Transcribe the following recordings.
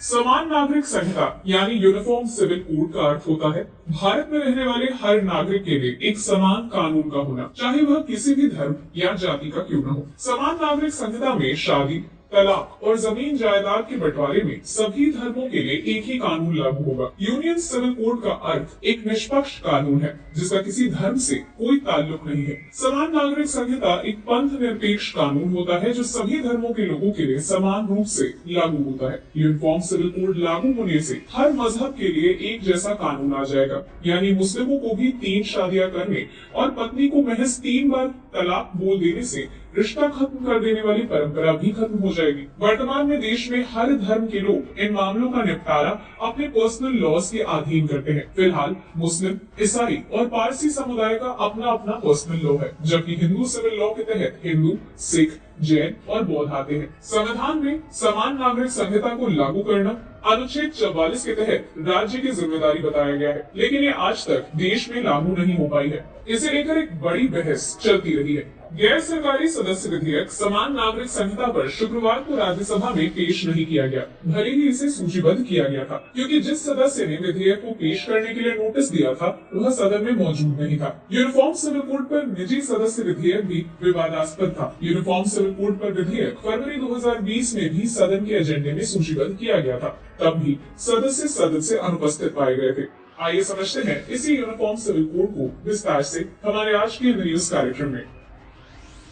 समान नागरिक संहिता यानी यूनिफॉर्म सिविल कोड का अर्थ होता है भारत में रहने वाले हर नागरिक के लिए एक समान कानून का होना, चाहे वह किसी भी धर्म या जाति का क्यों न हो। समान नागरिक संहिता में शादी, तलाक और जमीन जायदाद के बंटवारे में सभी धर्मों के लिए एक ही कानून लागू होगा। यूनियन सिविल कोड का अर्थ एक निष्पक्ष कानून है जिसका किसी धर्म से कोई ताल्लुक नहीं है। समान नागरिक संहिता एक पंथ निरपेक्ष कानून होता है जो सभी धर्मों के लोगों के लिए समान रूप से लागू होता है। यूनिफॉर्म सिविल कोड लागू होने से हर मजहब के लिए एक जैसा कानून आ जाएगा, यानी मुस्लिमों को भी 3 शादियां करने और पत्नी को महज 3 बार तलाक बोल देने से रिश्ता खत्म कर देने वाली परंपरा भी खत्म हो जाएगी। वर्तमान में देश में हर धर्म के लोग इन मामलों का निपटारा अपने पर्सनल लॉज के अधीन करते हैं। फिलहाल मुस्लिम, ईसाई और पारसी समुदाय का अपना अपना पर्सनल लॉ है, जबकि हिंदू सिविल लॉ के तहत हिंदू, सिख, जैन और बौद्ध आते हैं। संविधान में समान नागरिक संहिता को लागू करना अनुच्छेद 44 के तहत राज्य की जिम्मेदारी बताया गया है, लेकिन ये आज तक देश में लागू नहीं हो पाई है। इसे लेकर एक बड़ी बहस चलती रही है। गैर सरकारी सदस्य विधेयक समान नागरिक संहिता पर शुक्रवार को राज्यसभा में पेश नहीं किया गया, भले ही इसे सूचीबद्ध किया गया था, क्योंकि जिस सदस्य ने विधेयक को पेश करने के लिए नोटिस दिया था वह सदन में मौजूद नहीं था। यूनिफॉर्म सिविल कोड पर निजी सदस्य विधेयक भी विवादास्पद था। यूनिफॉर्म सिविल कोड पर विधेयक फरवरी 2020 में भी सदन के एजेंडे में सूचीबद्ध किया गया था, तब भी सदस्य सदन से अनुपस्थित पाए गए थे। आइए समझते हैं इसी यूनिफॉर्म सिविल कोड को विस्तार से हमारे आज के न्यूज कार्यक्रम में।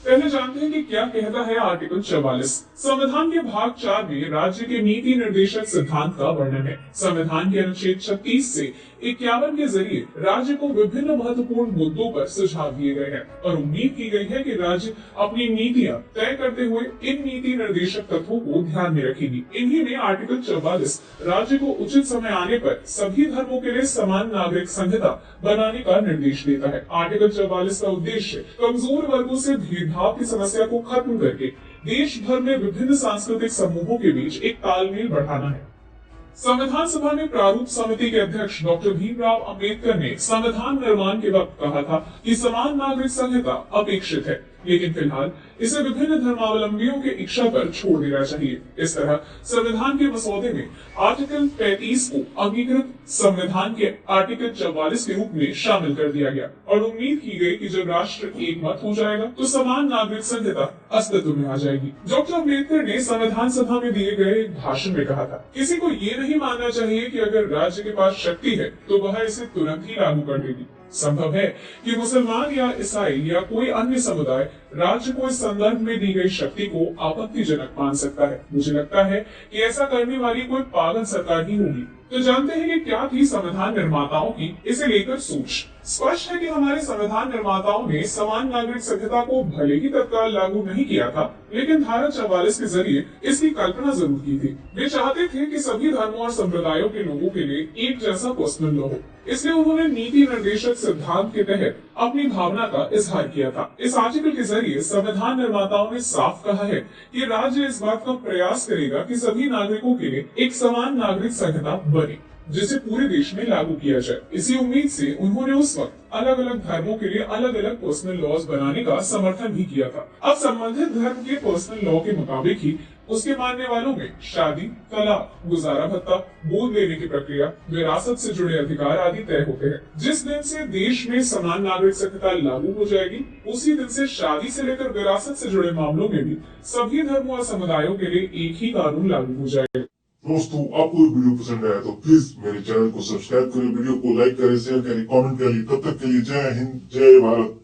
पहले जानते हैं कि क्या कहता है आर्टिकल 44। संविधान के भाग 4 में राज्य के नीति निर्देशक सिद्धांत का वर्णन है। संविधान के अनुच्छेद 36 से 51 के जरिए राज्य को विभिन्न महत्वपूर्ण मुद्दों पर सुझाव दिए गए हैं और उम्मीद की गई है कि राज्य अपनी नीतियां तय करते हुए इन नीति निर्देशक तत्वों को ध्यान में रखेगी। इन्हीं में आर्टिकल 44 राज्य को उचित समय आने पर सभी धर्मों के लिए समान नागरिक संहिता बनाने का निर्देश देता है। आर्टिकल 44 का उद्देश्य कमजोर वर्गों से भेदभाव की समस्या को खत्म करके देश भर में विभिन्न सांस्कृतिक समूहों के बीच एक तालमेल बढ़ाना है। संविधान सभा में प्रारूप समिति के अध्यक्ष डॉक्टर भीमराव अंबेडकर ने संविधान निर्माण के वक्त कहा था कि समान नागरिक संहिता अपेक्षित है, लेकिन फिलहाल इसे विभिन्न धर्मावलंबियों के इच्छा पर छोड़ देना चाहिए। इस तरह संविधान के मसौदे में आर्टिकल 35 को अंगीकृत संविधान के आर्टिकल 44 के रूप में शामिल कर दिया गया और उम्मीद की गई कि जब राष्ट्र एक मत हो जाएगा तो समान नागरिक संहिता अस्तित्व में आ जाएगी। डॉक्टर अम्बेडकर ने संविधान सभा में दिए गए एक भाषण में कहा था, किसी को ये नहीं मानना चाहिए कि अगर राज्य के पास शक्ति है तो वह इसे तुरंत ही लागू कर देगी। संभव है कि मुसलमान या ईसाई या कोई अन्य समुदाय राज्य को इस संदर्भ में दी गई शक्ति को आपत्तिजनक मान सकता है। मुझे लगता है कि ऐसा करने वाली कोई पागल सरकार ही होगी। तो जानते हैं कि क्या थी संविधान निर्माताओं की इसे लेकर सोच। स्पष्ट है कि हमारे संविधान निर्माताओं ने समान नागरिक संहिता को भले ही तत्काल लागू नहीं किया था, लेकिन धारा 44 के जरिए इसकी कल्पना जरूर की थी। वे चाहते थे कि सभी धर्मों और संप्रदायों के लोगों के लिए एक जैसा पर्सनल लॉ हो, इसलिए उन्होंने नीति निर्देशक सिद्धांत के तहत अपनी भावना का इजहार किया था। इस आर्टिकल के जरिए संविधान निर्माताओं ने साफ कहा है कि राज्य इस बात का प्रयास करेगा कि सभी नागरिकों के लिए एक समान नागरिक संहिता बने जिसे पूरे देश में लागू किया जाए। इसी उम्मीद से उन्होंने उस वक्त अलग अलग धर्मों के लिए अलग अलग पर्सनल लॉज बनाने का समर्थन भी किया था। अब संबंधित धर्म के पर्सनल लॉ के मुताबिक ही उसके मानने वालों में शादी, तलाक, गुजारा भत्ता, गोद लेने की प्रक्रिया, विरासत से जुड़े अधिकार आदि तय होते हैं। जिस दिन से देश में समान नागरिक संहिता लागू हो जाएगी, उसी दिन से शादी से लेकर विरासत से जुड़े मामलों में भी सभी धर्मों और समुदायों के लिए एक ही कानून लागू हो जाएगा। दोस्तों, आपको वीडियो पसंद आया तो प्लीज मेरे चैनल को सब्सक्राइब करें, वीडियो को लाइक करें, शेयर करें, कमेंट करें। तब तक के लिए जय हिंद, जय भारत।